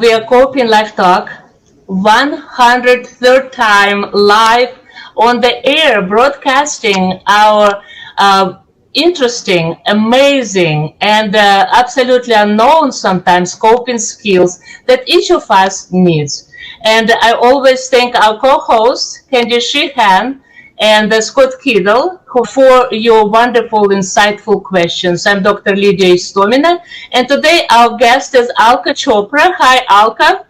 We are Coping Live Talk, 103rd time live on the air, broadcasting our interesting, amazing, and absolutely unknown sometimes coping skills that each of us needs. And I always thank our co-hosts, Candy Sheehan and Scott Kiddle, for your wonderful, insightful questions. I'm Dr. Lydia Istomina, and today our guest is Alka Chopra. Hi, Alka.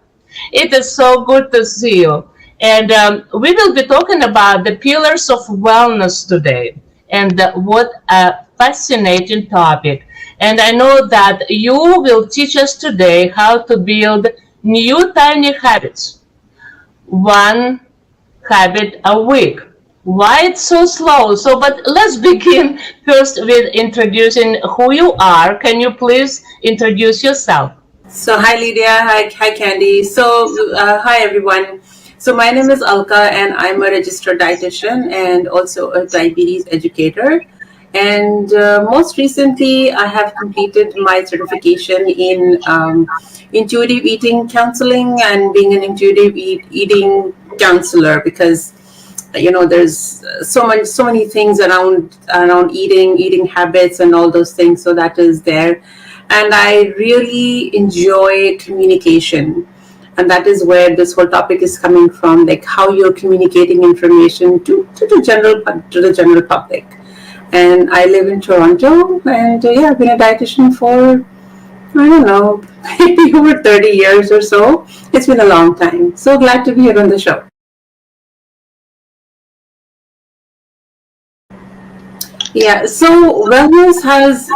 It is so good to see you. And we will be talking about the pillars of wellness today. And what a fascinating topic. And I know that you will teach us today how to build new tiny habits, one habit a week. Why it's so slow? But let's begin first with introducing who you are. Can you please introduce yourself? So hi Lydia, hi Candy. Hi everyone. So my name is Alka and I'm a registered dietitian and also a diabetes educator. And most recently, I have completed my certification in intuitive eating counseling and being an intuitive eating counselor because there's so many things around eating habits and all those things. So that is there. And I really enjoy communication. And that is where this whole topic is coming from, like how you're communicating information to the general public. And I live in Toronto, and I've been a dietitian for, I don't know, maybe over 30 years or so. It's been a long time. So glad to be here on the show. Yeah, so wellness has,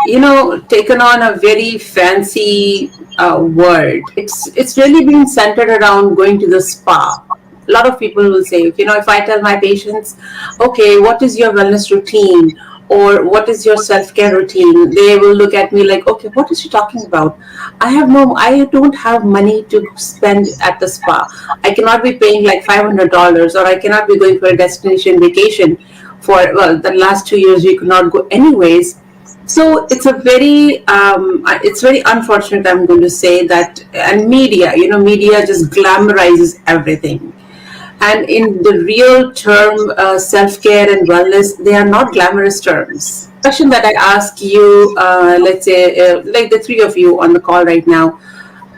taken on a very fancy word. It's really been centered around going to the spa. A lot of people will say, if I tell my patients, okay, what is your wellness routine? Or what is your self-care routine? They will look at me like, okay, what is she talking about? I don't have money to spend at the spa. I cannot be paying like $500, or I cannot be going for a destination vacation the last 2 years we could not go anyways. So it's it's very unfortunate, I'm going to say that. And media just glamorizes everything. And in the real term, self-care and wellness, they are not glamorous terms. Question that I ask you, let's say, like the three of you on the call right now,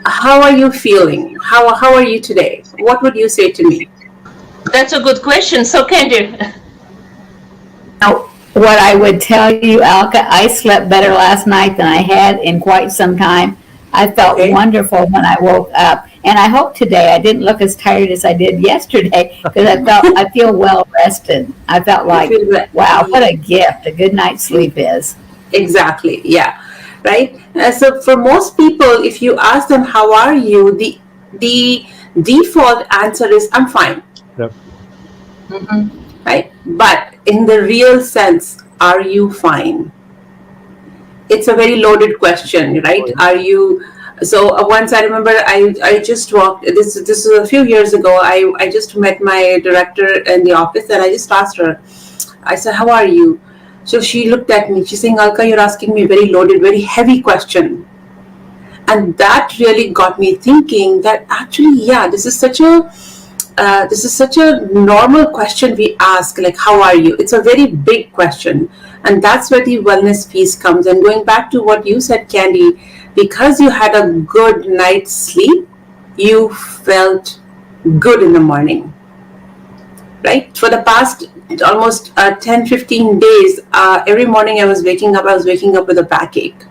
how are you feeling? How are you today? What would you say to me? That's a good question. So, Candy. Now, what I would tell you, Alka, I slept better last night than I had in quite some time. I felt wonderful when I woke up. And I hope today I didn't look as tired as I did yesterday because I feel well rested. I felt like, wow, what a gift a good night's sleep is. Exactly. Yeah. Right. So for most people, if you ask them, how are you? The default answer is, I'm fine. Yep. Mm-hmm. Right. But in the real sense, are you fine? It's a very loaded question, right? Are you? So once I remember, I just walked. This is a few years ago. I just met my director in the office, and I just asked her. I said, "How are you?" So she looked at me. She's saying, "Alka, you're asking me a very loaded, very heavy question," and that really got me thinking that actually, yeah, this is such a normal question we ask, like, how are you? It's a very big question. And that's where the wellness piece comes. And going back to what you said, Candy, because you had a good night's sleep, you felt good in the morning, right? For the past almost 10, 15 days, every morning I was waking up with a backache.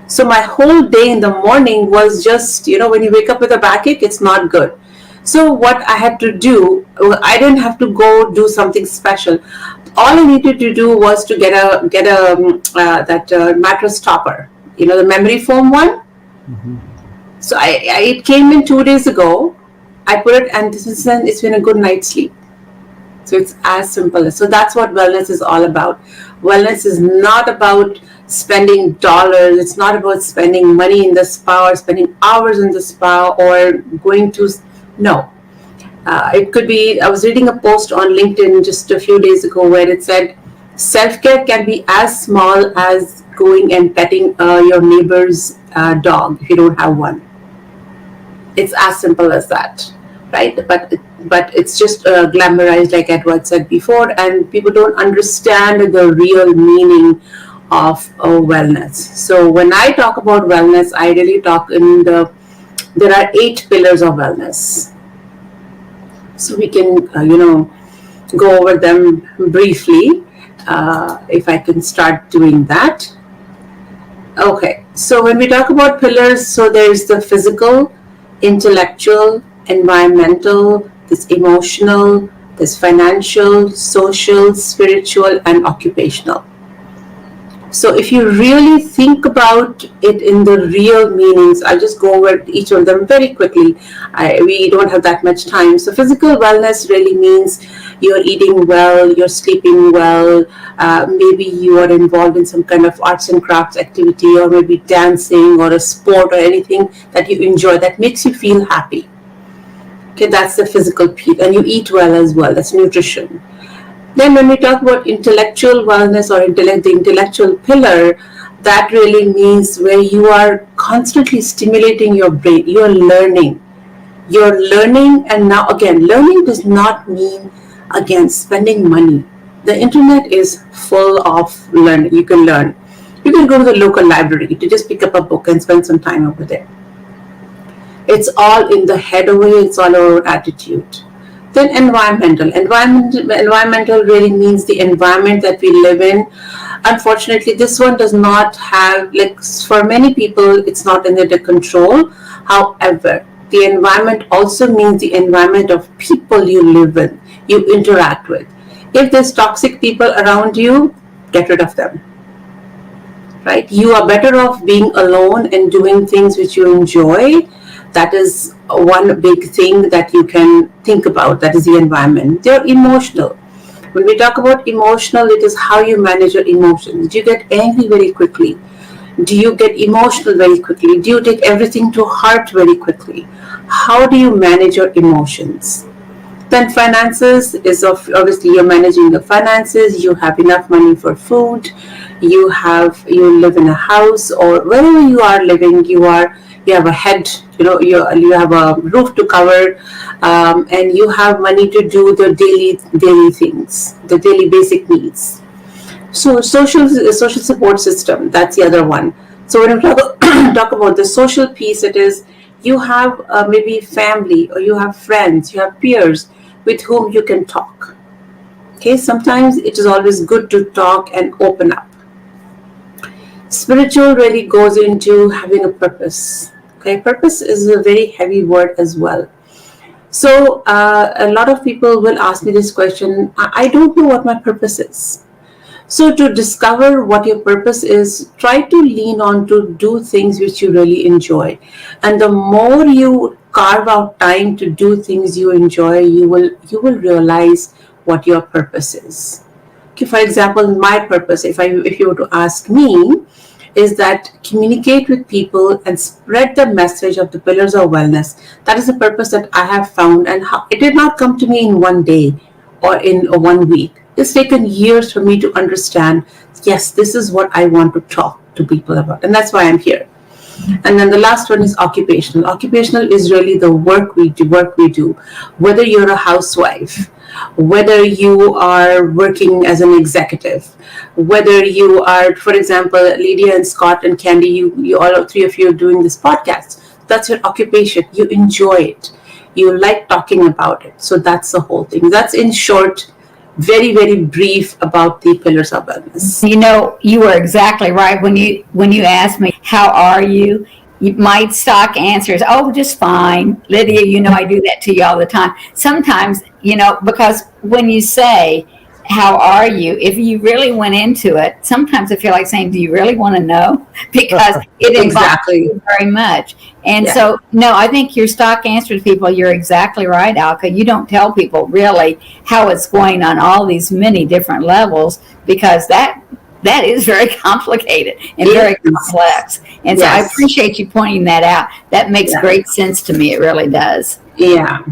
So my whole day in the morning was just, when you wake up with a backache, it's not good. So what I had to do, I didn't have to go do something special. All I needed to do was to get that mattress topper, the memory foam one. Mm-hmm. So it came in 2 days ago. I put it, and it's been a good night's sleep. So it's as simple. So that's what wellness is all about. Wellness is not about spending dollars. It's not about spending money in the spa or spending hours in the spa or going to. No. It could be, I was reading a post on LinkedIn just a few days ago where it said self-care can be as small as going and petting your neighbor's dog if you don't have one. It's as simple as that, right? But it's just glamorized, like Edward said before, and people don't understand the real meaning of wellness. So when I talk about wellness, I really talk in there are 8 pillars of wellness. So we can, go over them briefly. If I can start doing that. Okay, so when we talk about pillars, so there's the physical, intellectual, environmental, there's emotional, there's financial, social, spiritual, and occupational. So if you really think about it in the real meanings, I'll just go over each of them very quickly. We don't have that much time. So physical wellness really means you're eating well, you're sleeping well, maybe you are involved in some kind of arts and crafts activity, or maybe dancing or a sport or anything that you enjoy that makes you feel happy. Okay, that's the physical piece. And you eat well as well, that's nutrition. Then when we talk about intellectual wellness or the intellectual pillar, that really means where you are constantly stimulating your brain. You're learning. And now again, learning does not mean, again, spending money. The internet is full of learning. You can learn. You can go to the local library to just pick up a book and spend some time over there. It's all in the head over here. It's all our attitude. Then environmental really means the environment that we live in. Unfortunately, this one does not have, like, for many people, it's not in their control. However, the environment also means the environment of people you live with, you interact with. If there's toxic people around you, get rid of them. Right? You are better off being alone and doing things which you enjoy. That is one big thing that you can think about. That is the environment. They're emotional. When we talk about emotional, it is how you manage your emotions. Do you get angry very quickly? Do you get emotional very quickly? Do you take everything to heart very quickly? How do you manage your emotions? Then finances is obviously you're managing your finances. You have enough money for food. You live in a house, or wherever you are living, you have a head, you have a roof to cover, and you have money to do the daily things, the daily basic needs. So social support system, that's the other one. So when we talk about the social piece, it is you have maybe family, or you have friends, you have peers with whom you can talk. Okay, sometimes it is always good to talk and open up. Spiritual really goes into having a purpose. Okay, purpose is a very heavy word as well. So a lot of people will ask me this question, I don't know what my purpose is. So to discover what your purpose is, try to lean on to do things which you really enjoy. And the more you carve out time to do things you enjoy, you will realize what your purpose is. Okay, for example, my purpose, if you were to ask me, is that communicate with people and spread the message of the pillars of wellness. That is the purpose that I have found, and it did not come to me in one day or in 1 week. It's taken years for me to understand, yes, this is what I want to talk to people about, and that's why I'm here. And then the last one is occupational. Occupational is really the work we do. Whether you're a housewife, whether you are working as an executive, whether you are, for example, Lydia and Scott and Candy, you all 3 of you are doing this podcast. That's your occupation. You enjoy it. You like talking about it. So that's the whole thing. That's in short, very, very brief about the pillars of wellness. You were exactly right when you asked me, how are you? My stock answer is, oh, just fine. Lydia, I do that to you all the time. Sometimes, because when you say, how are you? If you really went into it, sometimes I feel like saying, do you really want to know? Because it involves you very much. And so, no, I think your stock answer to people, you're exactly right, Alka. You don't tell people really how it's going on all these many different levels, because that is very complicated and very complex. And so I appreciate you pointing that out. That makes great sense to me. It really does. Yeah.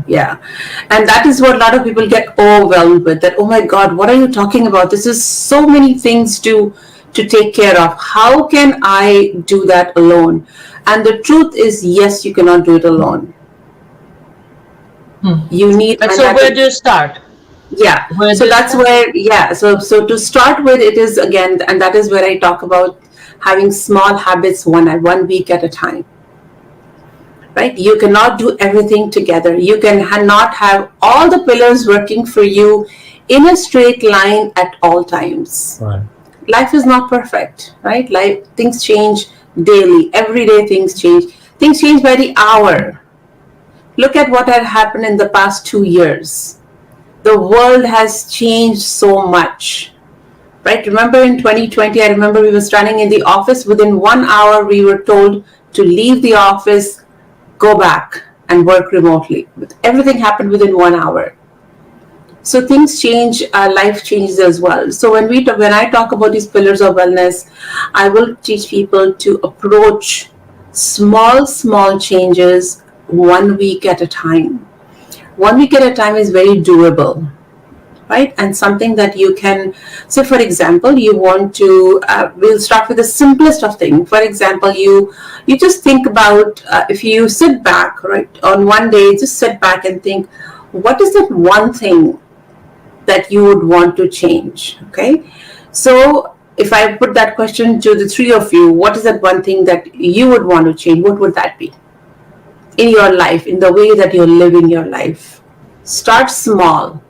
And that is what a lot of people get overwhelmed with, that, oh my God, what are you talking about? This is so many things to take care of. How can I do that alone? And the truth is, yes, you cannot do it alone. You need, But and so that where is, do you start? yeah. Where do So you that's start? where, yeah. So to start with, it is again, and that is where I talk about having small habits one week at a time. Right? You cannot do everything together. You can not have all the pillars working for you in a straight line at all times. Right. Life is not perfect, right? Life, things change daily. Every day things change. Things change by the hour. Look at what had happened in the past 2 years. The world has changed so much. Right? Remember in 2020, I remember we were standing in the office. Within 1 hour, we were told to leave the office, go back and work remotely. Everything happened within 1 hour. So things change, life changes as well. So when I talk about these pillars of wellness, I will teach people to approach small changes 1 week at a time. 1 week at a time is very doable, right? And something that you can, so for example, you want to, we'll start with the simplest of things. For example, you just think about, if you sit back, right, on one day, just sit back and think, what is that one thing that you would want to change? Okay, so if I put that question to the three of you, what is that one thing that you would want to change? What would that be in your life, in the way that you're living your life? Start small.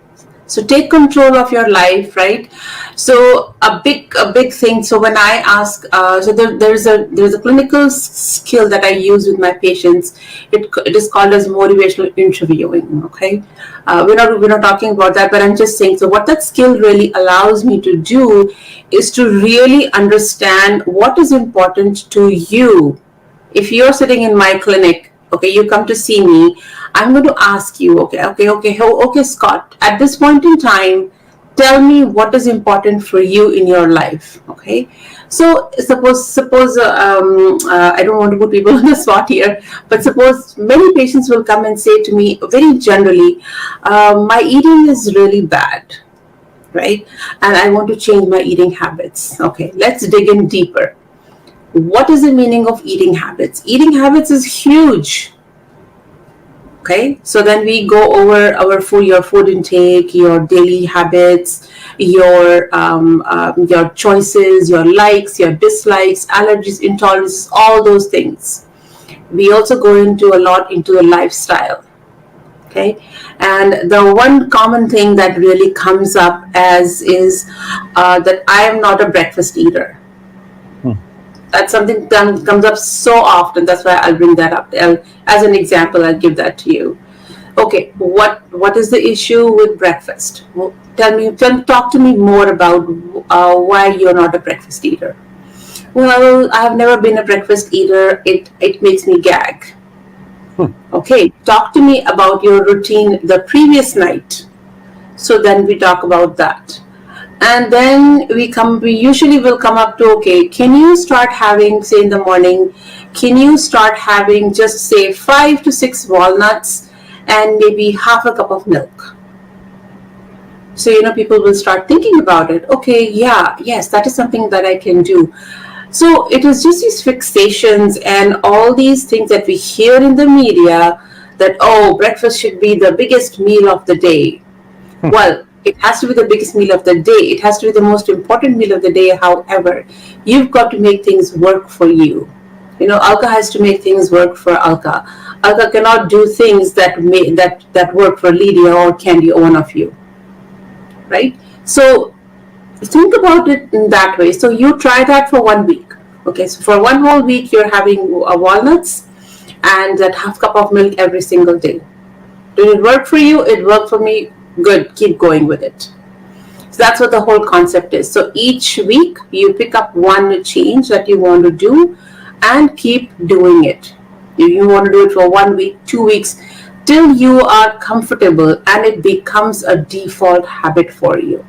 So take control of your life, right? So a big thing. So when I ask, so there's a clinical skill that I use with my patients. It is called as motivational interviewing. Okay, we're not talking about that, but I'm just saying. So what that skill really allows me to do is to really understand what is important to you. If you're sitting in my clinic, okay, you come to see me, I'm going to ask you, okay, Scott, at this point in time, tell me what is important for you in your life. Okay, so suppose I don't want to put people on the spot here, but suppose many patients will come and say to me very generally, my eating is really bad, right, and I want to change my eating habits. Okay, let's dig in deeper. What is the meaning of eating habits? Eating habits is huge. Okay, so then we go over our food, your food intake, your daily habits, your choices, your likes, your dislikes, allergies, intolerances, all those things. We also go into a lot into the lifestyle. Okay, and the one common thing that really comes up as is that I am not a breakfast eater. That's something that comes up so often. That's why I'll bring that up. As an example, I'll give that to you. Okay, what is the issue with breakfast? Well, talk to me more about why you're not a breakfast eater. Well, I've never been a breakfast eater. It makes me gag. Okay, talk to me about your routine the previous night. So then we talk about that. And then we usually will come up to, okay, can you start having, say in the morning, can you start having just say 5 to 6 walnuts and maybe half a cup of milk? So, people will start thinking about it. Okay, yeah, yes, that is something that I can do. So it is just these fixations and all these things that we hear in the media that, oh, breakfast should be the biggest meal of the day. Well, it has to be the biggest meal of the day. It has to be the most important meal of the day. However, you've got to make things work for you. Alka has to make things work for Alka. Alka cannot do things that work for Lydia or Candy or one of you, right? So think about it in that way. So you try that for 1 week. Okay, so for one whole week, you're having walnuts and that half cup of milk every single day. Did it work for you? It worked for me. Good, keep going with it. So that's what the whole concept is. So each week you pick up one change that you want to do and keep doing it. You want to do it for 1 week, 2 weeks, till you are comfortable and it becomes a default habit for you.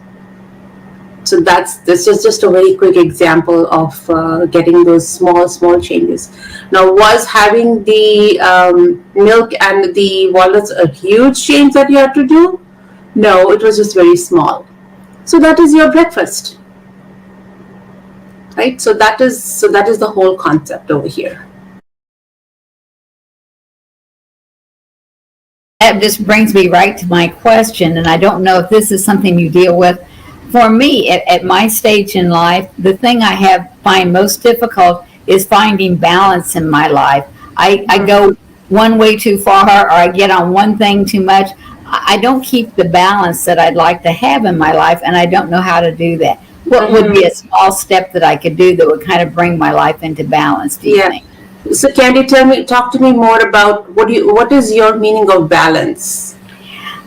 So this is just a very quick example of getting those small changes. Now, was having the milk and the walnuts a huge change that you had to do? No, it was just very small. So that is your breakfast, right? So that is the whole concept over here. that just brings me right to my question, and I don't know if this is something you deal with. For me, at my stage in life, the thing find most difficult is finding balance in my life. I go one way too far, or I get on one thing too much. I don't keep the balance that I'd like to have in my life, and I don't know how to do that. What would be a small step that I could do that would kind of bring my life into balance, do you think? So Candy, talk to me more about what is your meaning of balance?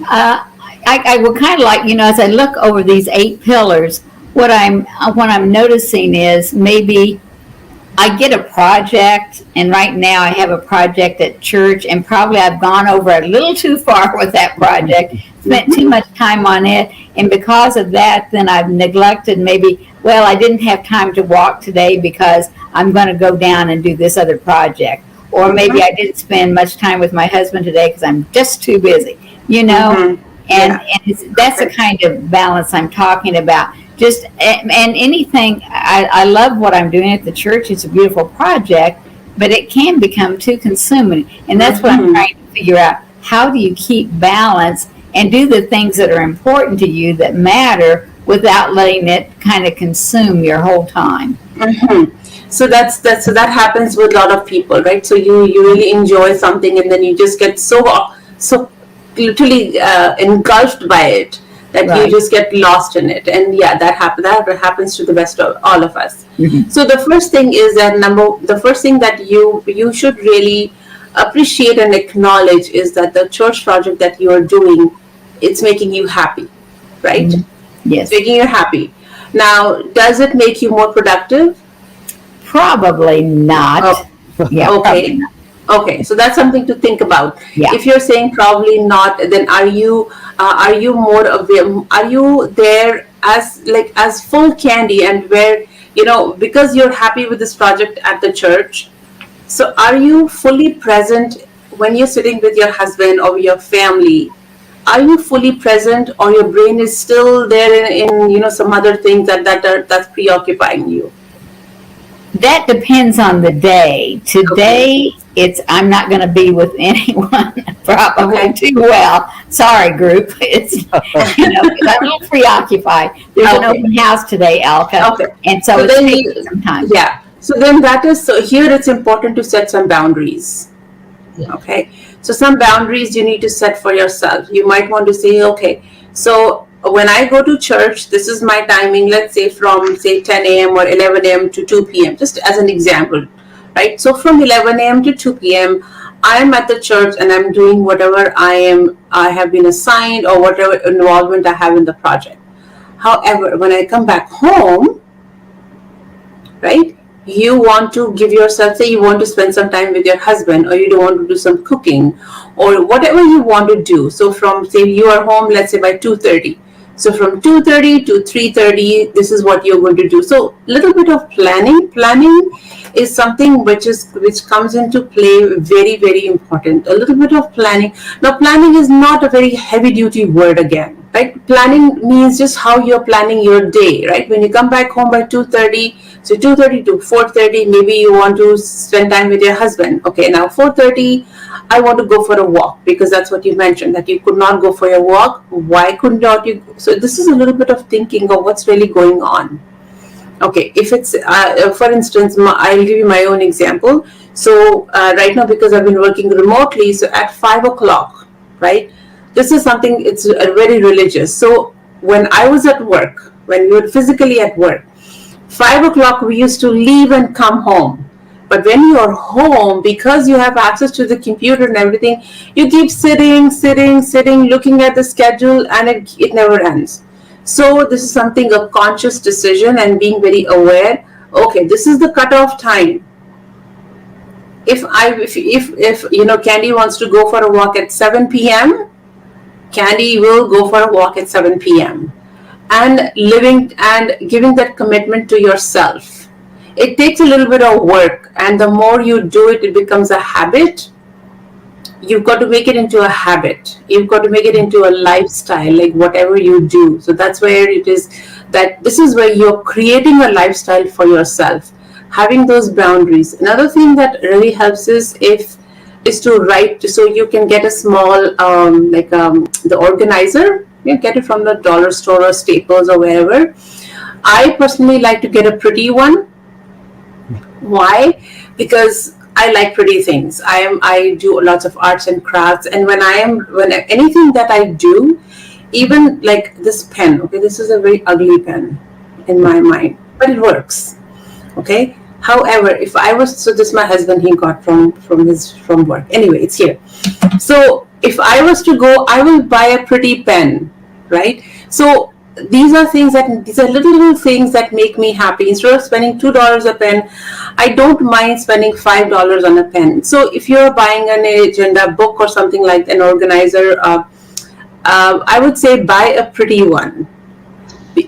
I would kind of like, as I look over these 8 pillars, what I'm noticing is maybe I get a project, and right now I have a project at church, and probably I've gone over a little too far with that project, spent too much time on it, and because of that, then I've neglected maybe, well, I didn't have time to walk today because I'm going to go down and do this other project. Or maybe I didn't spend much time with my husband today because I'm just too busy, And that's the kind of balance I'm talking about. And anything, I love what I'm doing at the church. It's a beautiful project, but it can become too consuming. And that's what I'm trying to figure out. How do you keep balance and do the things that are important to you that matter without letting it kind of consume your whole time? So that happens with a lot of people, right? So you really enjoy something, and then you just get so literally engulfed by it that you just get lost in it. And that happens to the best of all of us. So the first thing is the first thing that you should really appreciate and acknowledge is that the church project that you are doing, it's making you happy, right? Yes. It's making you happy. Now, does it make you more productive? Probably not. Yeah. Okay. Not. Okay, so that's something to think about. Yeah. If you're saying probably not, then are you more aware? Are you there as full Candy, and where because you're happy with this project at the church? So are you fully present when you're sitting with your husband or your family? Are you fully present, or your brain is still there in some other things that's preoccupying you? That depends on the day. Today, I'm not going to be with anyone probably too well. Sorry, group. It's I'm a little preoccupied. There's an open house today, Alka, and so it's taking some time. Yeah. So then here it's important to set some boundaries. Okay. So some boundaries you need to set for yourself. You might want to say, okay, so when I go to church, this is my timing, let's say from 10 a.m. or 11 a.m. to 2 p.m., just as an example, right? So from 11 a.m. to 2 p.m., I am at the church and I'm doing whatever I have been assigned, or whatever involvement I have in the project. However, when I come back home, right, you want to give yourself, say you want to spend some time with your husband, or you don't want to do some cooking, or whatever you want to do. So from, say you are home, let's say by 2:30. So from 2:30 to 3:30, this is what you're going to do. So a little bit of planning. Planning is something which comes into play, very, very important. A little bit of planning. Now, planning is not a very heavy duty word again, right? Planning means just how you're planning your day, right? When you come back home by 2:30, so 2:30 to 4:30, maybe you want to spend time with your husband. Okay, now 4:30, I want to go for a walk, because that's what you mentioned, that you could not go for your walk. Why could not you? So this is a little bit of thinking of what's really going on. Okay, if it's, for instance, I'll give you my own example. So right now, because I've been working remotely, so at 5 o'clock, right? This is something, it's very religious. So when I was at work, when we were physically at work, 5 o'clock we used to leave and come home. But when you're home, because you have access to the computer and everything, you keep sitting, looking at the schedule, and it never ends. So this is something, a conscious decision, and being very aware. Okay, this is the cutoff time. If Candy wants to go for a walk at 7 p.m., Candy will go for a walk at 7 p.m. And living and giving that commitment to yourself. It takes a little bit of work, and the more you do it, it becomes a habit. You've got to make it into a habit. You've got to make it into a lifestyle, like whatever you do. So that's where it is, that this is where you're creating a lifestyle for yourself, having those boundaries. Another thing that really helps is if is to write, so you can get a small the organizer. You get it from the dollar store or Staples or wherever. I personally like to get a pretty one. Why? Because I like pretty things. I do lots of arts and crafts, and when anything that I do, even like this pen. Okay, this is a very ugly pen in my mind, but it works. Okay. However, if I was, so this my husband, he got from work. Anyway, it's here. So if I was to go, I will buy a pretty pen, right? So these are little things that make me happy. Instead of spending $2 a pen, I don't mind spending $5 on a pen. So if you're buying an agenda book or something like an organizer, I would say buy a pretty one.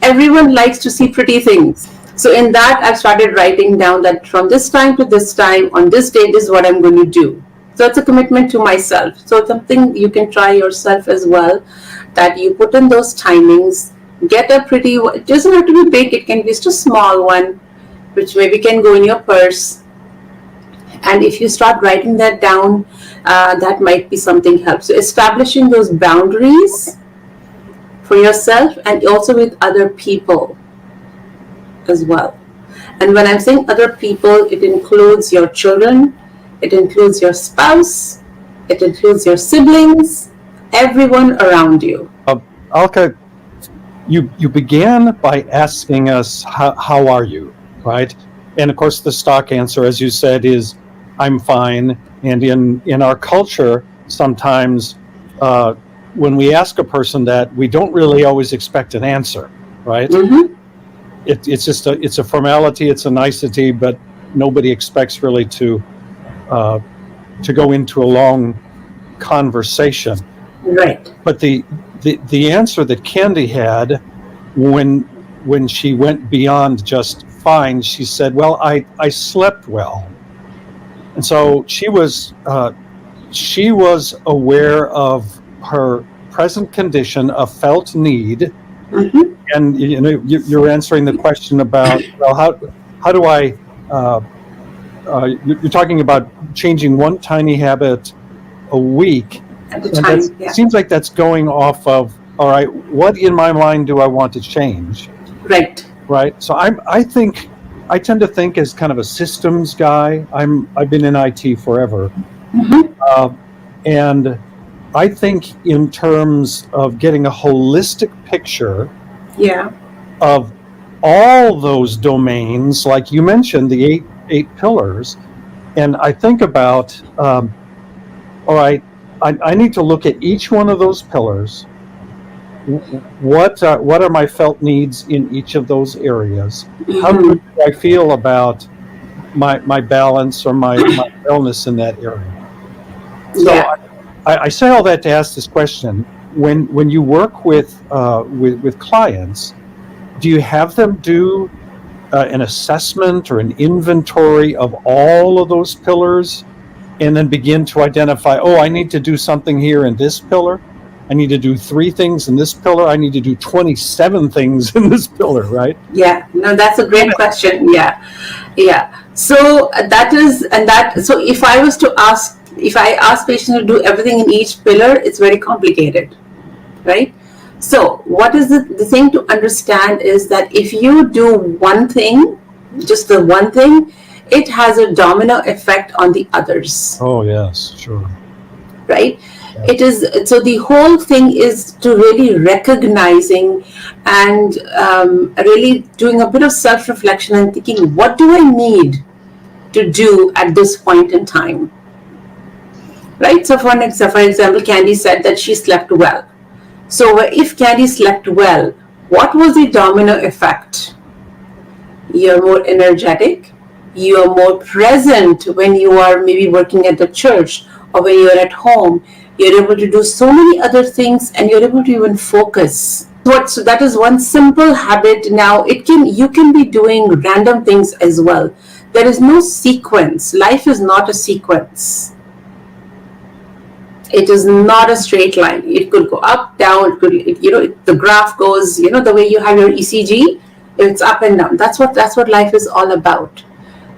Everyone likes to see pretty things. So in that, I've started writing down that from this time to this time, on this date, this is what I'm going to do. So it's a commitment to myself. So it's something you can try yourself as well, that you put in those timings, get a pretty, it doesn't have to be big, it can be just a small one, which maybe can go in your purse. And if you start writing that down, that might be something helps. So establishing those boundaries for yourself and also with other people as well. And when I'm saying other people, it includes your children, it includes your spouse, it includes your siblings, everyone around you. Alka, you began by asking us, how are you, right? And of course, the stock answer, as you said, is I'm fine. And in our culture, sometimes when we ask a person that, we don't really always expect an answer, right? Mm-hmm. It's just a formality, it's a nicety, but nobody expects really to go into a long conversation. Right. But the answer that Candy had when she went beyond just fine, she said, well, I slept well. And so she was aware of her present condition, a felt need. Mm-hmm. And you're answering the question about, well, how do I? You're talking about changing one tiny habit a week. At the time, yeah. It seems like that's going off of, all right, what in my mind do I want to change? Right. Right. So I tend to think as kind of a systems guy. I've been in IT forever, Mm-hmm. and I think in terms of getting a holistic picture. Yeah. Of all those domains, like you mentioned, the eight pillars, and I think about, all right, I need to look at each one of those pillars. What are my felt needs in each of those areas? Mm-hmm. How do I feel about my balance or my wellness in that area? So Yeah. I say all that to ask this question. When you work with clients, do you have them do an assessment or an inventory of all of those pillars, and then begin to identify, oh, I need to do something here in this pillar, I need to do 3 things in this pillar, I need to do 27 things in this pillar, right? Yeah, no, that's a great question. Yeah. So so if I ask patients to do everything in each pillar, it's very complicated, right? So what is the thing to understand is that if you do one thing, just the one thing, it has a domino effect on the others. Oh yes, sure. Right? It is, so the whole thing is to really recognizing and really doing a bit of self-reflection and thinking, what do I need to do at this point in time? Right? So for example, Candy said that she slept well. So if Candy slept well, what was the domino effect? You're more energetic, you're more present when you are maybe working at the church or when you're at home. You're able to do so many other things and you're able to even focus. So that is one simple habit. Now you can be doing random things as well. There is no sequence. Life is not a sequence. It is not a straight line. It could go up, down. The graph goes, the way you have your ECG, it's up and down. That's what life is all about.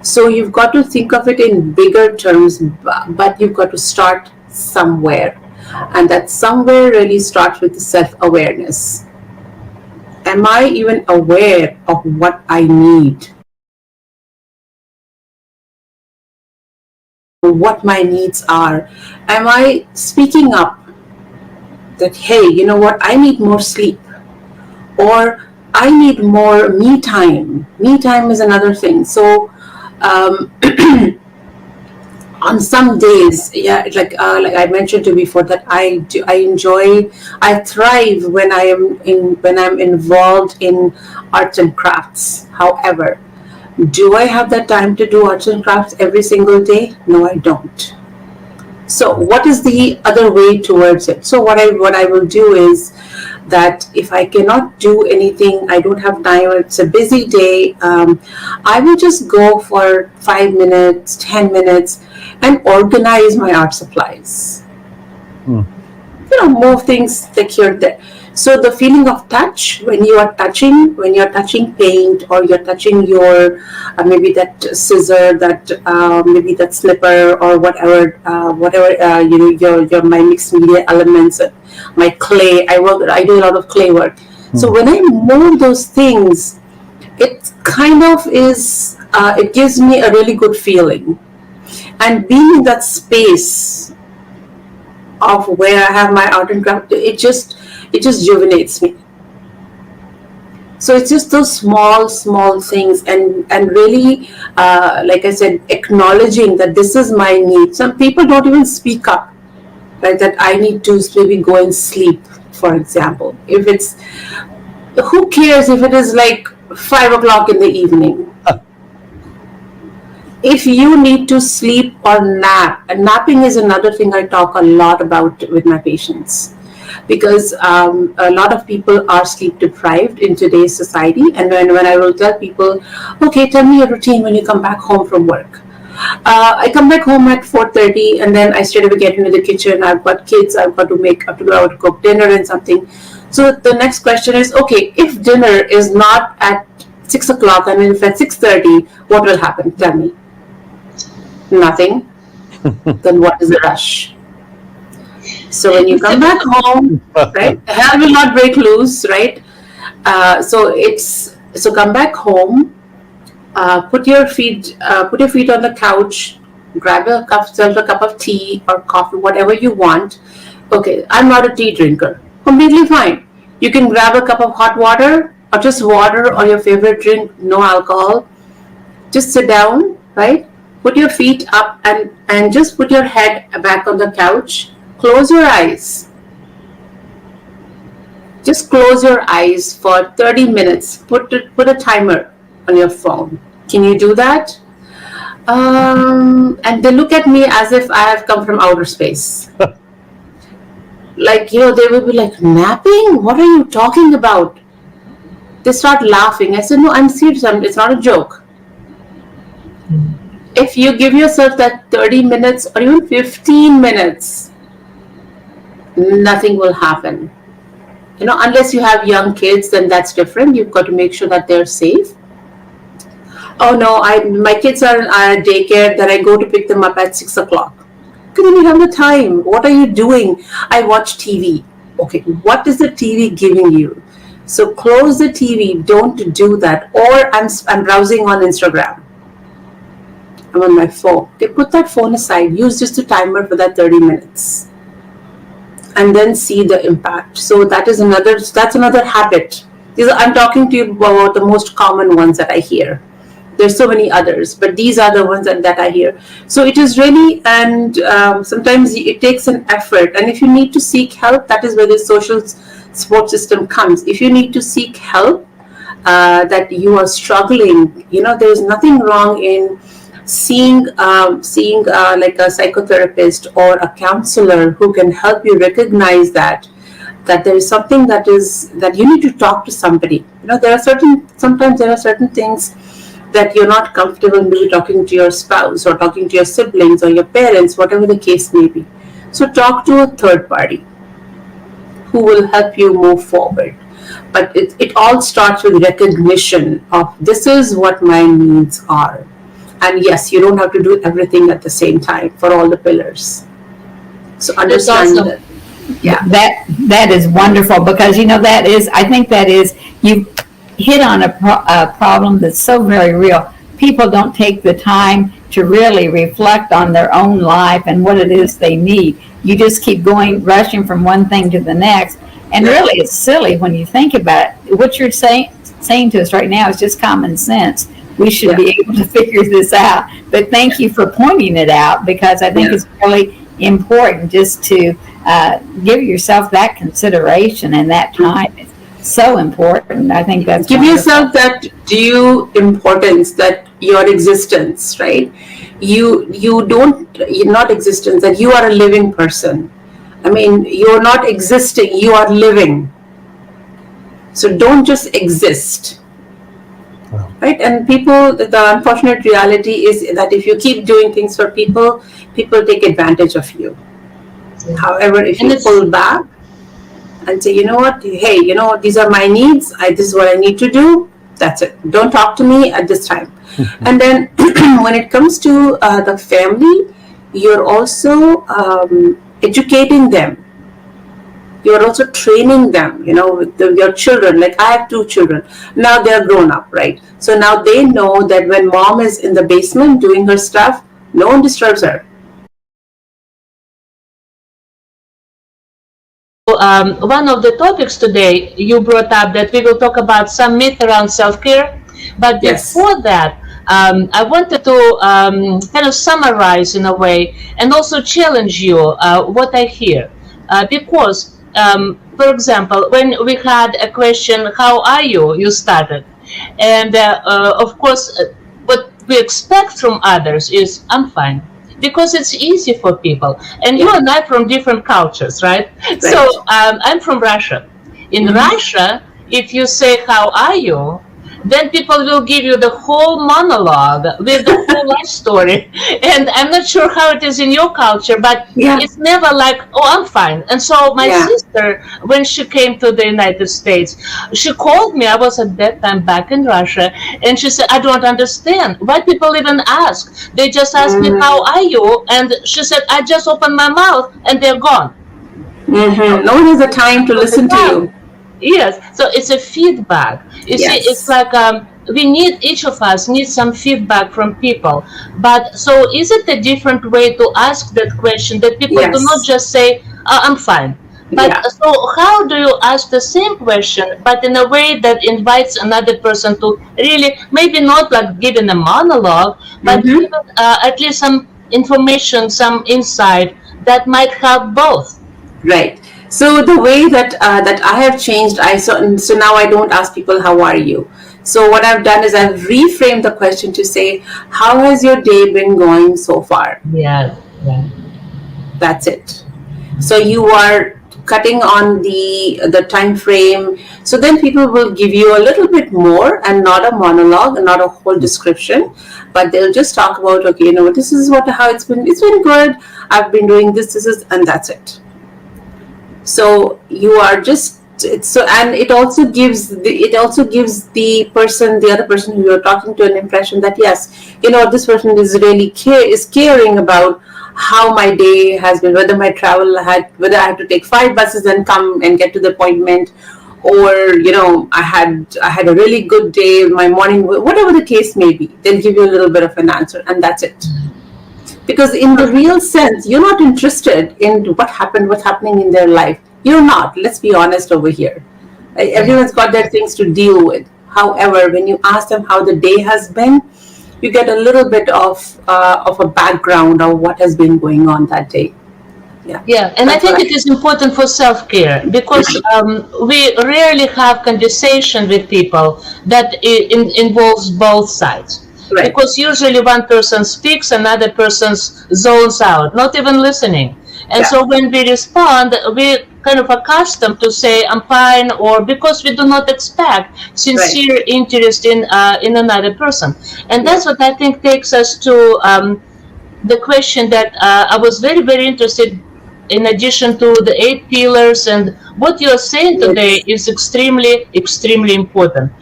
So you've got to think of it in bigger terms, but you've got to start somewhere. And that somewhere really starts with the self-awareness. Am I even aware of what I need? What my needs are? Am I speaking up that, hey, you know what, I need more sleep, or I need more me time? Me time is another thing. So on some days, yeah, like I mentioned to you before, that I thrive when I'm involved in arts and crafts. However, do I have that time to do arts and crafts every single day? No, I don't. So what is the other way towards it? So what I will do is that if I cannot do anything, I don't have time, it's a busy day, I will just go for 5 minutes, 10 minutes, and organize my art supplies. Move things like here and there. So the feeling of touch, when you're touching paint, or you're touching your maybe that scissor, that maybe that slipper, or whatever your my mixed media elements, my clay. I do a lot of clay work. So when I move those things, it kind of is it gives me a really good feeling, and being in that space of where I have my art and craft, it just rejuvenates me. So it's just those small things, and really, like I said, acknowledging that this is my need. Some people don't even speak up, right? That I need to maybe go and sleep, for example. If it's, who cares if it is like 5 o'clock in the evening? If you need to sleep or nap, and napping is another thing I talk a lot about with my patients, because a lot of people are sleep deprived in today's society. And when I will tell people, okay, tell me your routine when you come back home from work. I come back home at 4:30, and then I straight away get into the kitchen. I've got kids, I've got to go out to cook dinner and something. So the next question is, okay, if dinner is not at 6 o'clock, and if at 6:30, what will happen? Tell me. Nothing. Then what is the rush? So when you come back home, right, hell will not break loose, right? So come back home, put your feet on the couch, grab yourself a cup of tea or coffee, whatever you want. Okay, I'm not a tea drinker. Completely fine. You can grab a cup of hot water, or just water, or your favorite drink, no alcohol. Just sit down, right? Put your feet up, and just put your head back on the couch. Close your eyes. Just close your eyes for 30 minutes. Put a timer on your phone. Can you do that? And they look at me as if I have come from outer space. Like, they will be like, napping? What are you talking about? They start laughing. I said, no, I'm serious. It's not a joke. If you give yourself that 30 minutes or even 15 minutes, nothing will happen. Unless you have young kids, then that's different. You've got to make sure that they're safe. Oh no, my kids are at daycare, then I go to pick them up at 6 o'clock. Because you have the time. What are you doing? I watch TV. Okay, what is the TV giving you? So close the TV. Don't do that. Or I'm browsing on Instagram. I'm on my phone. Okay, put that phone aside. Use just a timer for that 30 minutes. And then see the impact. So that's another habit. I'm talking to you about the most common ones that I hear. There's so many others, but these are the ones that I hear. So it is really, and sometimes it takes an effort. And if you need to seek help, that is where the social support system comes. If you need to seek help, that you are struggling, there's nothing wrong in seeing like a psychotherapist or a counselor who can help you recognize that there is something that you need to talk to somebody. Sometimes there are certain things that you're not comfortable maybe talking to your spouse, or talking to your siblings or your parents, whatever the case may be. So talk to a third party who will help you move forward. But it all starts with recognition of, this is what my needs are. And yes, you don't have to do everything at the same time for all the pillars. So understand awesome. that. Yeah. That is wonderful, because I think that is, you hit on a problem that's so very real. People don't take the time to really reflect on their own life and what it is they need. You just keep rushing from one thing to the next, and really it's silly when you think about it. What you're saying to us right now is just common sense. We should be able to figure this out. But thank you for pointing it out, because I think it's really important just to give yourself that consideration and that time. It's so important. I think that's give wonderful. yourself that due importance, that your existence, right? You're not existence, that you are a living person. I mean, you're not existing, you are living. So don't just exist. Right? And the unfortunate reality is that if you keep doing things for people take advantage of you. However, if you pull back and say, you know what, hey, these are my needs, this is what I need to do, that's it. Don't talk to me at this time. And then when it comes to the family, you're also educating them. You're also training them, with your children. Like I have 2 children. Now they're grown up, right? So now they know that when mom is in the basement doing her stuff, no one disturbs her. One of the topics today, you brought up that we will talk about some myth around self-care. But before that, I wanted to kind of summarize in a way and also challenge you what I hear. Because, for example, when we had a question, how are you? You started. And of course, what we expect from others is, I'm fine. Because it's easy for people. And you and I from different cultures, right? So I'm from Russia. In Russia, if you say, how are you? Then people will give you the whole monologue with the whole life story. And I'm not sure how it is in your culture, but it's never like, oh, I'm fine. And so my sister, when she came to the United States, she called me. I was at that time back in Russia. And she said, I don't understand. Why people even ask? They just ask me, how are you? And she said, I just opened my mouth and they're gone. No one has the time to listen to you. Yes, so it's a feedback. You see, it's like each of us needs some feedback from people. But so is it a different way to ask that question, that people do not just say, I'm fine. But so how do you ask the same question, but in a way that invites another person to really, maybe not like giving a monologue, but give at least some information, some insight that might help both? Right. So the way that I have changed, so now I don't ask people, how are you? So what I've done is I've reframed the question to say, how has your day been going so far? Yeah. That's it. So you are cutting on the time frame. So then people will give you a little bit more, and not a monologue and not a whole description, but they'll just talk about, okay, this is how it's been. It's been good. I've been doing this, and that's it. So you are just and it also gives the other person who you're talking to an impression that yes, this person is really caring about how my day has been, whether I had to take 5 buses and come and get to the appointment, or I had a really good day, my morning, whatever the case may be. They'll give you a little bit of an answer, and that's it. Because in the real sense, you're not interested in what's happening in their life. You're not. Let's be honest over here. Everyone's got their things to deal with. However, when you ask them how the day has been, you get a little bit of a background of what has been going on that day. Yeah, and I think it is important for self-care, because we rarely have conversation with people that involves both sides. Right. Because usually one person speaks, another person zones out, not even listening. And so when we respond, we're kind of accustomed to say, I'm fine, or because we do not expect sincere interest in another person. And that's what I think takes us to the question that I was very, very interested in addition to the 8 pillars, and what you're saying today is extremely, extremely important.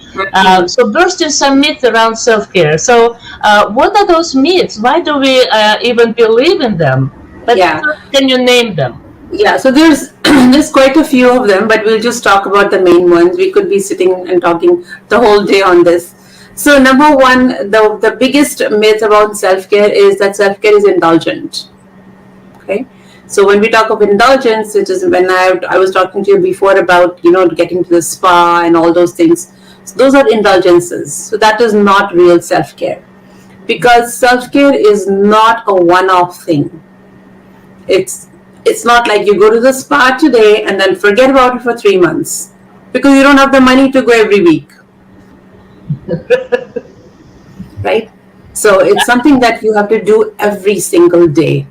So bursting some myths around self-care. So what are those myths? Why do we even believe in them? But Yeah. can you name them? Yeah, so there's there's quite a few of them, but we'll just talk about the main ones. We could be sitting and talking the whole day on this. So number one, the biggest myth about self-care is that self-care is indulgent. Okay, so when we talk of indulgence, it is when I was talking to you before about getting to the spa and all those things. So those are indulgences. So that is not real self-care, because self-care is not a one-off thing. It's not like you go to the spa today and then forget about it for 3 months because you don't have the money to go every week. Right? So it's something that you have to do every single day.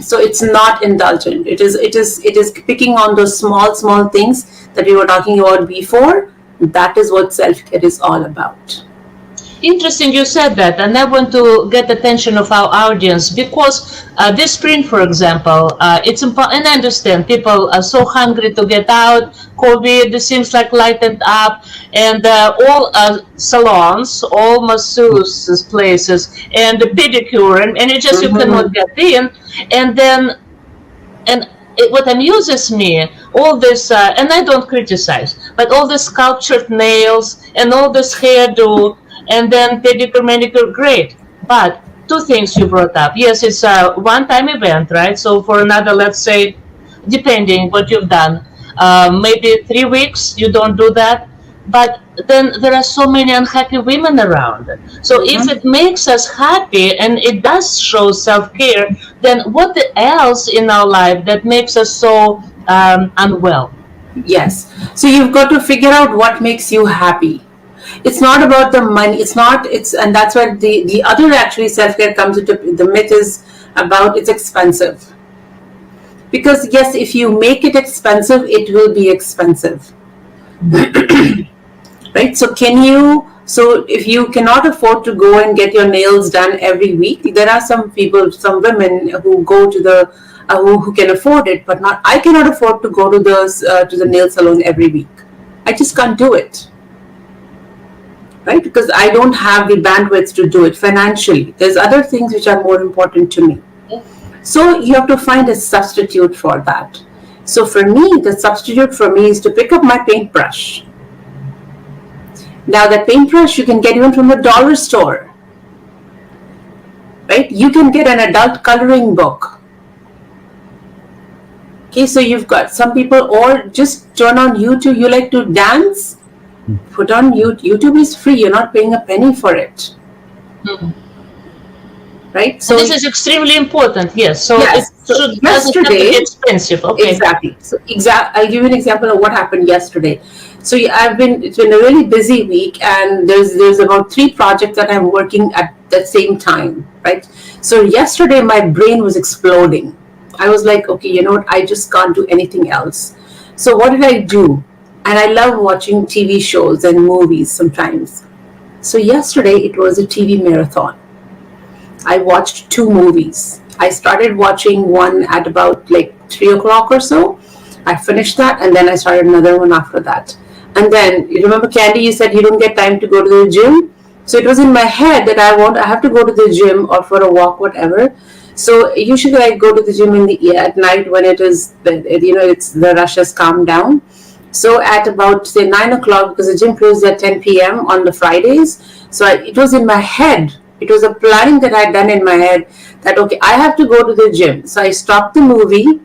So it's not indulgent. It is picking on those small things that we were talking about before. That is what self-care is all about. Interesting you said that, and I want to get the attention of our audience because this spring, for example, it's important, and I understand people are so hungry to get out. COVID seems like lightened up, and all salons, all masseuse places, and the pedicure, and it just you cannot get in, and then what amuses me, all this, and I don't criticize, but all the sculptured nails and all this hairdo. And then pedicure, manicure, great. But two things you brought up. Yes, it's a one-time event, right? So for another, let's say, depending what you've done, maybe 3 weeks, you don't do that. But then there are so many unhappy women around. So if it makes us happy and it does show self-care, then what else in our life that makes us so unwell? Yes. So you've got to figure out what makes you happy. It's not about the money. And that's where the other actually self-care comes into the myth is about it's expensive. Because yes, if you make it expensive, it will be expensive. Right? So if you cannot afford to go and get your nails done every week, there are some women who go to the who can afford it, but I cannot afford to go to the nail salon every week. I just can't do it. Right? Because I don't have the bandwidth to do it financially. There's other things which are more important to me. So you have to find a substitute for that. So for me, the substitute for me is to pick up my paintbrush. Now that paintbrush you can get even from the dollar store. Right? You can get an adult coloring book. Okay, so you've got some people, or just turn on YouTube. You like to dance? Put on YouTube. YouTube is free. You're not paying a penny for it. Right? So this is extremely important. Yes. So yes. It doesn't have to be expensive. Okay. Exactly. So I'll give you an example of what happened yesterday. So it's been a really busy week, and there's about 3 projects that I'm working at the same time. Right? So yesterday my brain was exploding. I was like, okay, you know what? I just can't do anything else. So what did I do? And I love watching TV shows and movies sometimes. So yesterday it was a TV marathon. I watched 2 movies. I started watching one at about like 3 o'clock or so. I finished that, and then I started another one after that. And then, you remember, Candy, you said you don't get time to go to the gym? So it was in my head that I have to go to the gym or for a walk, whatever. So usually I go to the gym at night when it is, it's the rush has calmed down. So at about, say, 9 o'clock, because the gym closes at 10 p.m. on the Fridays. So it was in my head. It was a planning that I had done in my head that, okay, I have to go to the gym. So I stopped the movie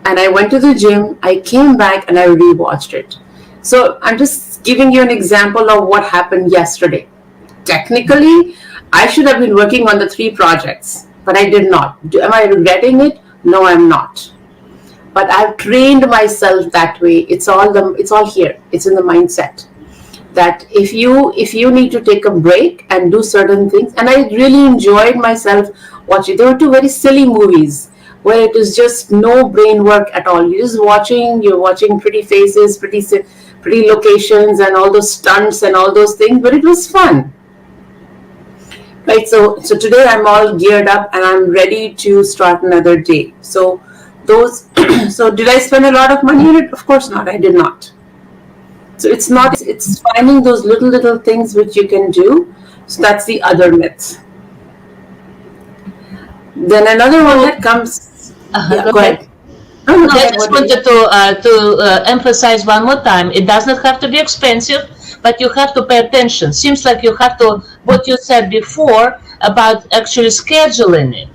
and I went to the gym. I came back and I rewatched it. So I'm just giving you an example of what happened yesterday. Technically, I should have been working on the 3 projects, but I did not. Am I regretting it? No, I'm not. But I've trained myself that way. It's all here. It's in the mindset that if you need to take a break and do certain things, and I really enjoyed myself watching. There were 2 very silly movies where it is just no brain work at all. You're watching pretty faces, pretty locations, and all those stunts and all those things. But it was fun. Right. So today I'm all geared up and I'm ready to start another day. So did I spend a lot of money on it? Of course not. I did not. So it's not, it's finding those little things which you can do. So that's the other myth. Then another one that comes. Go ahead. No, I just wanted to emphasize one more time. It does not have to be expensive, but you have to pay attention. Seems like you have to, what you said before about actually scheduling it.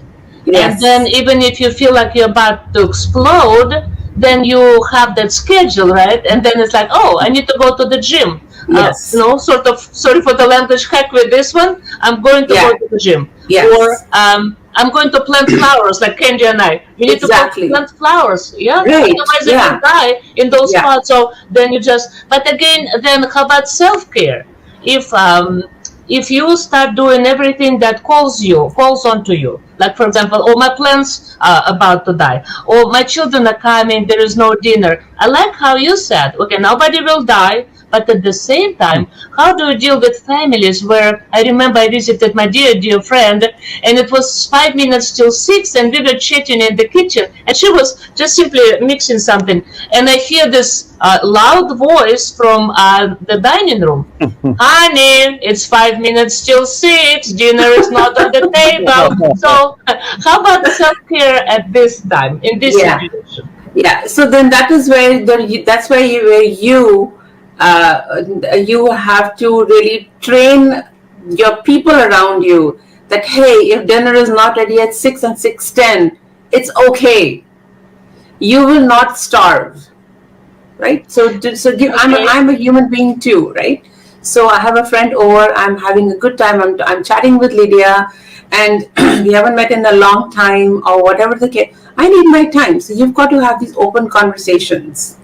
Yes. And then even if you feel like you're about to explode, then you have that schedule, right? And then it's like, oh, I need to go to the gym. Yes. Sort of, sorry for the language hack with this one. I'm going to go to the gym. Yes. Or I'm going to plant flowers like Candy and I. You need to go plant flowers. Yeah. Right. Otherwise they will die in those spots. So then you just, but again, then how about self-care? If you start doing everything that calls onto you, like for example, oh, my plants are about to die, or my children are coming, there is no dinner. I like how you said, okay, nobody will die, but at the same time, how do you deal with families where I remember I visited my dear friend, and it was 5 minutes till 6, and we were chatting in the kitchen, and she was just simply mixing something, and I hear this loud voice from the dining room. Honey, it's 5 minutes till 6, dinner is not on the table. So how about self-care at this time, in this situation? Yeah, so then that is where that's where you have to really train your people around you that, hey, if dinner is not ready at 6 and 6:10, it's okay. You will not starve, right? I'm a human being too, right? So I have a friend over, I'm having a good time, I'm chatting with Lydia, and we haven't met in a long time or whatever the case. I need my time. So you've got to have these open conversations.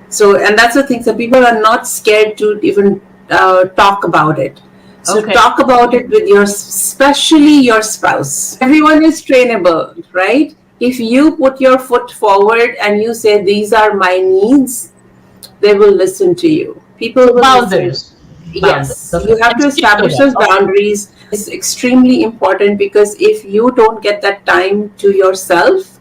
So, and that's the thing. So people are not scared to even talk about it. So talk about it with especially your spouse. Everyone is trainable, right? If you put your foot forward and you say, these are my needs, they will listen to you. People will boundaries. Yes, you have to establish those boundaries. It's extremely important, because if you don't get that time to yourself,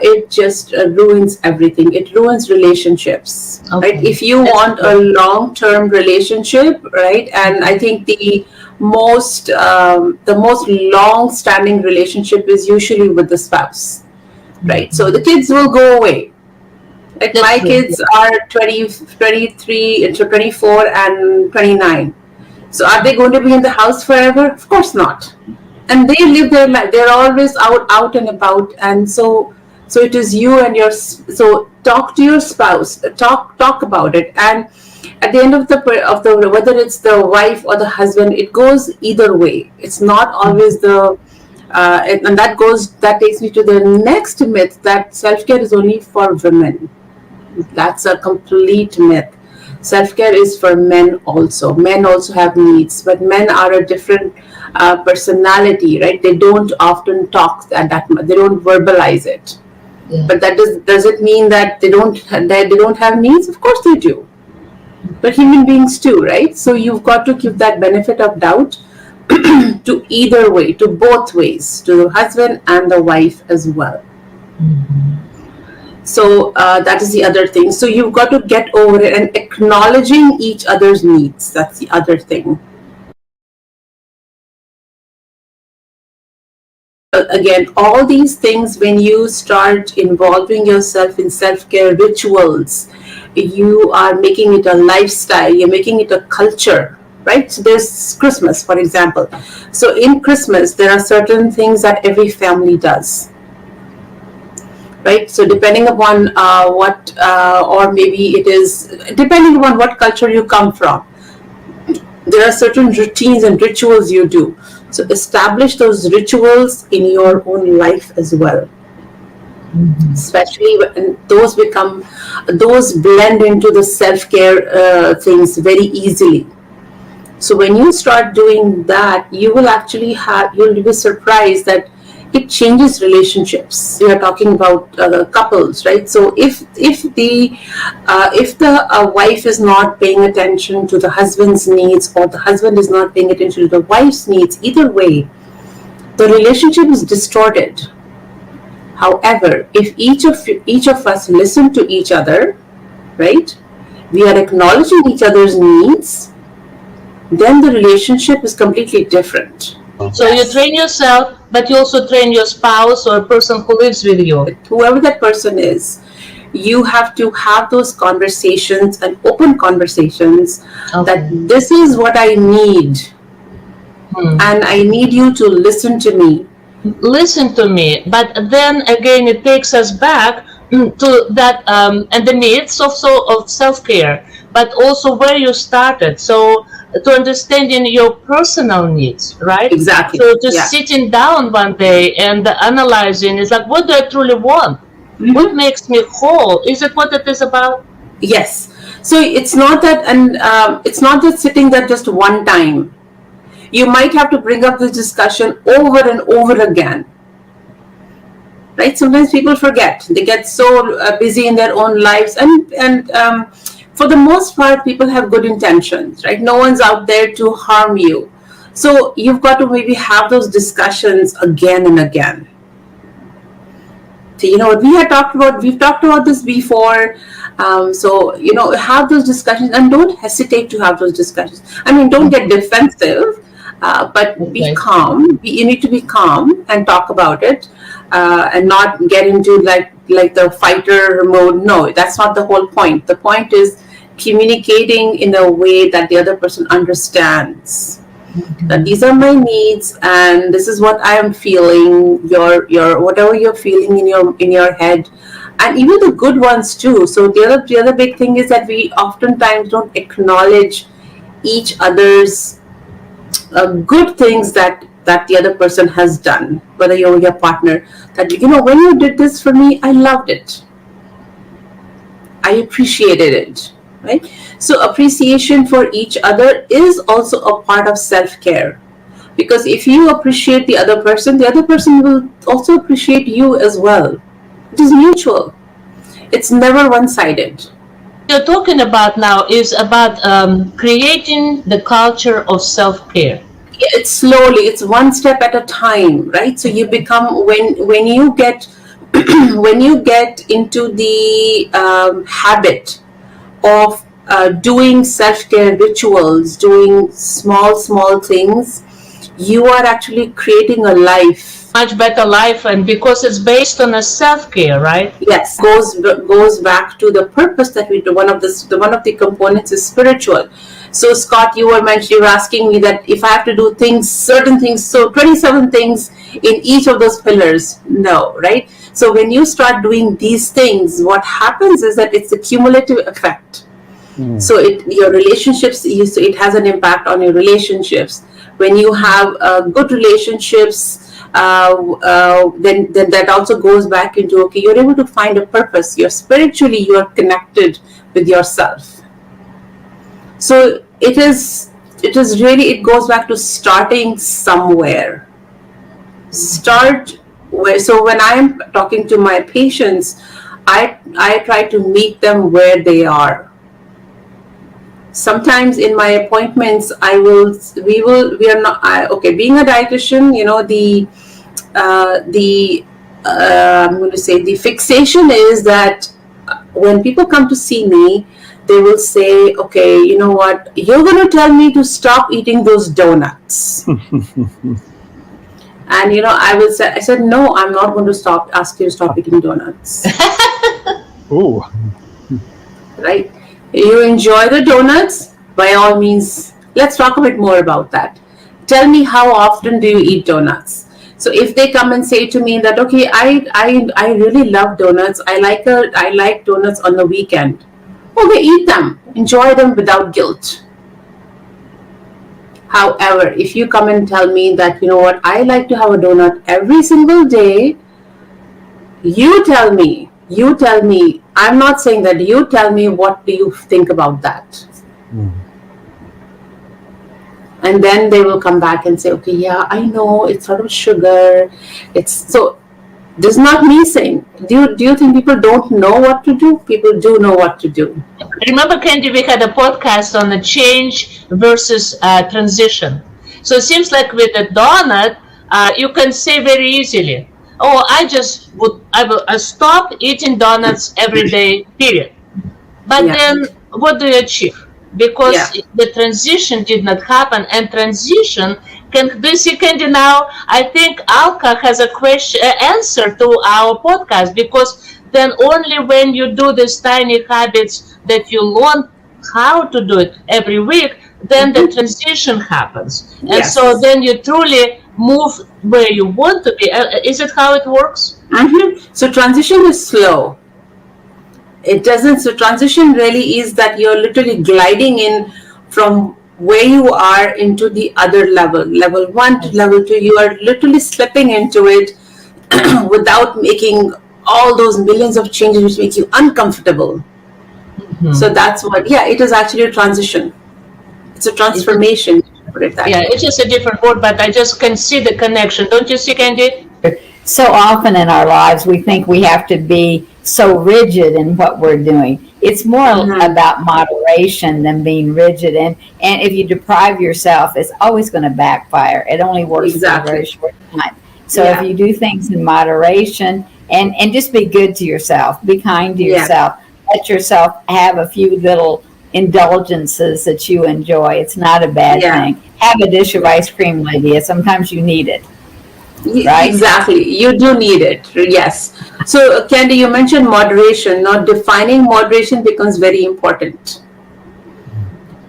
it just ruins everything. It ruins relationships, right? If you want a long-term relationship, right? And I think the most long-standing relationship is usually with the spouse, right? So the kids will go away. Like my kids are 23, 24 and 29. So are they going to be in the house forever? Of course not. And they live their life. They're always out and about. And so it is you and so talk to your spouse, talk about it. And at the end of the whether it's the wife or the husband, it goes either way. It's not always and that takes me to the next myth, that self-care is only for women. That's a complete myth. Self-care is for men also. Men also have needs, but men are a different personality, right? They don't often talk that much. They don't verbalize it. Yeah. But that does it mean that they don't have needs? Of course they do. But human beings too, right? So you've got to give that benefit of doubt to either way, to both ways, to the husband and the wife as well. Mm-hmm. So that is the other thing. So you've got to get over it and acknowledging each other's needs. That's the other thing. Again, all these things, when you start involving yourself in self-care rituals, you are making it a lifestyle, you're making it a culture, right? So there's Christmas, for example. So in Christmas, there are certain things that every family does. Right. So depending upon or maybe it is depending upon what culture you come from, there are certain routines and rituals you do. So establish those rituals in your own life as well. Mm-hmm. Especially when those blend into the self-care things very easily. So when you start doing that, you'll be surprised that it changes relationships. We are talking about couples, right? So if the wife is not paying attention to the husband's needs, or the husband is not paying attention to the wife's needs, either way, the relationship is distorted. However, if each of us listen to each other, right, we are acknowledging each other's needs, then the relationship is completely different. So you train yourself, but you also train your spouse or a person who lives with you. Whoever that person is, you have to have those conversations and open conversations that this is what I need. And I need you to listen to me. Listen to me. But then again, it takes us back to that and the needs also of self-care, but also where you started. So to understanding your personal needs, right? Exactly. So just sitting down one day and analyzing, it's like, what do I truly want? What makes me whole? Is it what it is about? Yes. So it's not that, and it's not just sitting there just one time. You might have to bring up this discussion over and over again. Right? Sometimes people forget. They get so busy in their own lives, and for the most part, people have good intentions. Right? No one's out there to harm you. So you've got to maybe have those discussions again and again. So, we've talked about this before. So, have those discussions and don't hesitate to have those discussions. I mean, don't get defensive, but be calm. You need to be calm and talk about it, and not get into like the fighter mode. No, that's not the whole point. The point is communicating in a way that the other person understands. That these are my needs, and this is what I am feeling. Your whatever you're feeling in your head, and even the good ones too. So the other big thing is that we oftentimes don't acknowledge each other's good things that the other person has done, whether you're your partner. That when you did this for me, I loved it. I appreciated it. Right? So appreciation for each other is also a part of self-care, because if you appreciate the other person will also appreciate you as well. It is mutual. It's never one-sided. You're talking about now is about creating the culture of self-care. It's slowly, it's one step at a time, right? So you become, when you get when you get into the habit of doing self-care rituals, doing small things, you are actually creating a much better life, and because it's based on a self-care, right? Yes, goes back to the purpose that we do. One of the components is spiritual. So Scott, you were asking me that if I have to do certain things, so 27 things in each of those pillars. No, right? So when you start doing these things, what happens is that it's a cumulative effect. So your relationships, so it has an impact on your relationships. When you have good relationships, then that also goes back into, okay, you're able to find a purpose. You are connected with yourself. So it goes back to starting somewhere. Start where. So when I'm talking to my patients, I try to meet them where they are. Sometimes in my appointments, being a dietitian, I'm going to say the fixation is that when people come to see me, they will say, okay, you know what, you're going to tell me to stop eating those donuts. And, I said, no, I'm not going to ask you to stop eating donuts. Ooh. Right? You enjoy the donuts, by all means, let's talk a bit more about that. Tell me, how often do you eat donuts? So if they come and say to me that, okay, I really love donuts, I like donuts on the weekend. Okay, eat them, enjoy them without guilt. However, if you come and tell me that, you know what, I like to have a donut every single day, you tell me, I'm not saying that, you tell me, what do you think about that? And then they will come back and say, okay, yeah, I know, it's sort of sugar. So this is not me saying. Do you think people don't know what to do? People do know what to do. Remember, Candy, we had a podcast on the change versus transition. So it seems like with a donut, you can say very easily, oh, I will stop eating donuts every day, period. But then what do you achieve? Because the transition did not happen, and transition can. Do you see, Candy? Now I think Alka has a question, answer to our podcast, because then only when you do these tiny habits that you learn how to do it every week, then the transition happens, and so then you truly move where you want to be. Is it how it works? So transition is slow. It doesn't. So transition really is that you're literally gliding in from where you are into the other level, level 1 to level 2. You are literally slipping into it without making all those millions of changes which make you uncomfortable. So that's what, it is actually a transition. It's a transformation. Put it that way. It's just a different word, but I just can see the connection. Don't you see, Candy? So often in our lives, we think we have to be so rigid in what we're doing. It's more about moderation than being rigid. And if you deprive yourself, it's always going to backfire. It only works for a very short time. So if you do things in moderation and just be good to yourself, be kind to yourself, let yourself have a few little indulgences that you enjoy. It's not a bad thing. Have a dish of ice cream, Lydia. Sometimes you need it. Right? Exactly. You do need it. Yes. So, Candy, you mentioned moderation. Now, defining moderation becomes very important.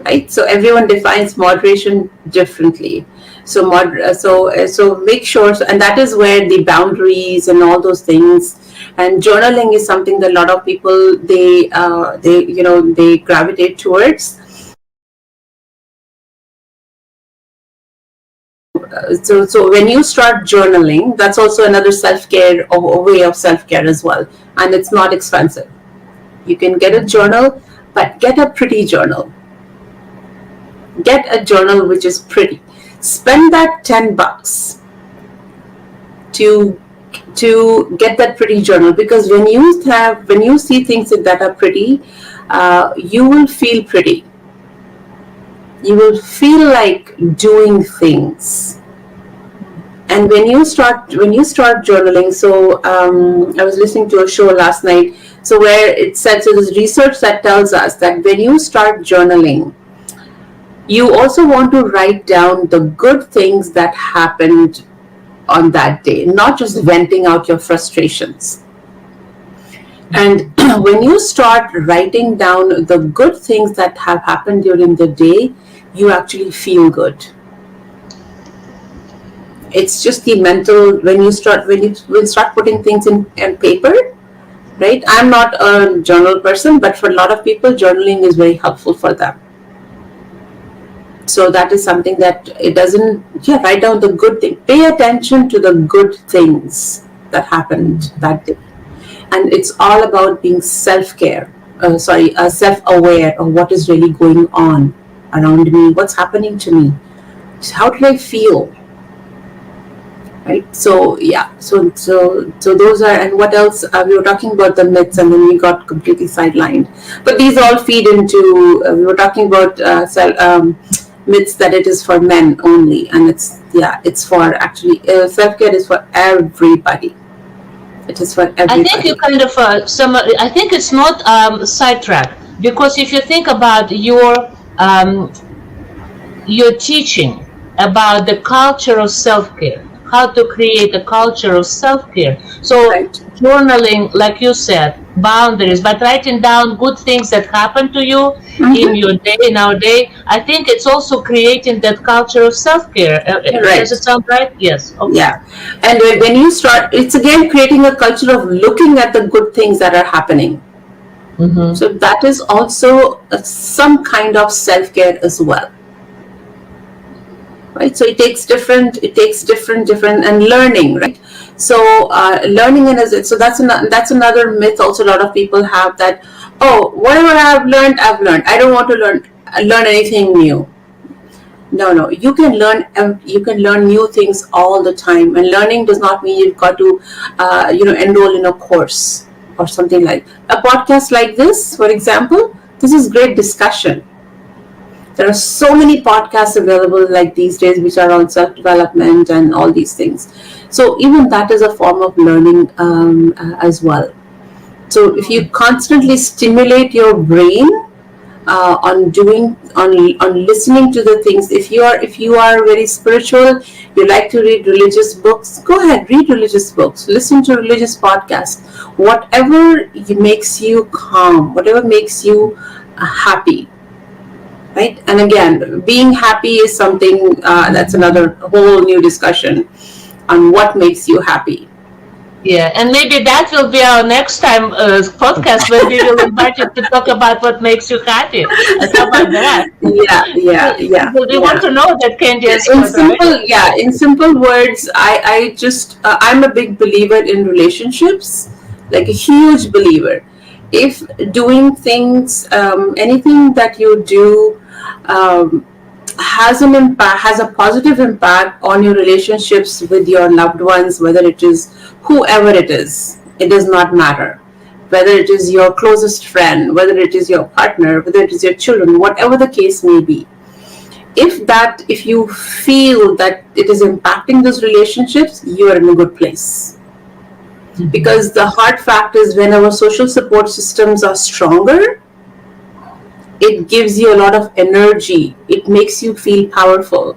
Right? So, everyone defines moderation differently. So, so make sure, and that is where the boundaries and all those things. And journaling is something that a lot of people they gravitate towards. So when you start journaling, that's also another self-care or way of self-care as well, and it's not expensive. You can get a journal, but get a pretty journal. Get a journal which is pretty. Spend that $10 to get that pretty journal, because when you see things that are pretty, you will feel pretty. You will feel like doing things. And when you start journaling, so I was listening to a show last night, so where it said, so there's research that tells us that when you start journaling, you also want to write down the good things that happened on that day, not just venting out your frustrations. And when you start writing down the good things that have happened during the day, you actually feel good. It's just the mental, when you start putting things in paper, right? I'm not a journal person, but for a lot of people, journaling is very helpful for them. So that is something that it doesn't, write down the good thing. Pay attention to the good things that happened that day. And it's all about being self-aware of what is really going on around me, what's happening to me, how did I feel, right? So so those are, and what else, we were talking about the myths and then we got completely sidelined, but these all feed into, we were talking about myths that it is for men only, and it's for actually, self-care is for everybody. It is for everybody. I think you kind of I think it's not sidetrack, because if you think about your teaching about the culture of self-care, how to create a culture of self-care. So journaling, like you said, boundaries, but writing down good things that happen to you in your day, in our day, I think it's also creating that culture of self-care. Does it sound right? Yes. Okay. Yeah. And when you start, it's again creating a culture of looking at the good things that are happening. So that is also some kind of self-care as well. Right, so it takes different, and learning, right? So learning, so that's another myth. Also, a lot of people have that. Oh, whatever I've learned. I don't want to learn anything new. No, you can learn new things all the time, and learning does not mean you've got to enroll in a course or something. Like a podcast like this, for example. This is great discussion. There are so many podcasts available like these days which are on self-development and all these things. So even that is a form of learning as well. So if you constantly stimulate your brain on listening to the things. If you are very spiritual, you like to read religious books, go ahead, read religious books, listen to religious podcasts, whatever makes you calm, whatever makes you happy, right? And again, being happy is something that's another whole new discussion on what makes you happy. Yeah, and maybe that will be our next time podcast where we will invite you to talk about what makes you happy. How about that? Yeah. We want to know that, Candy. In simple words, I'm a big believer in relationships, like a huge believer. If doing things, anything that you do has a positive impact on your relationships with your loved ones, whether it is whoever it is, it does not matter. Whether it is your closest friend, whether it is your partner, whether it is your children, whatever the case may be. If you feel that it is impacting those relationships, you are in a good place. Mm-hmm. Because the hard fact is, when our social support systems are stronger, it gives you a lot of energy. It makes you feel powerful.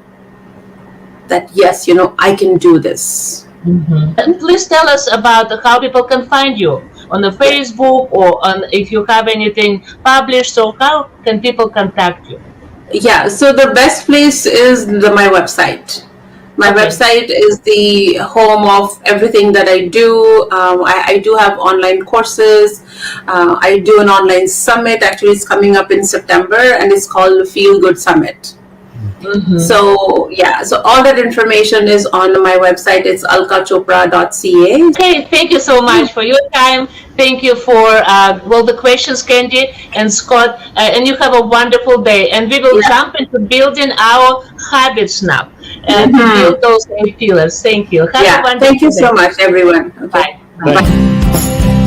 That yes, I can do this. Mm-hmm. And please tell us about how people can find you on the Facebook, or if you have anything published. So how can people contact you? Yeah, so the best place is my website. My website is the home of everything that I do. I do have online courses. I do an online summit. Actually, it's coming up in September, and it's called the Feel Good Summit. Mm-hmm. So all that information is on my website. It's alkachopra.ca. Okay, thank you so much for your time. Thank you for all the questions, Candy and Scott. And you have a wonderful day. And we will jump into building our habits now and build those 8 pillars. Thank you. Thank you so much, everyone. Okay. Bye. Bye.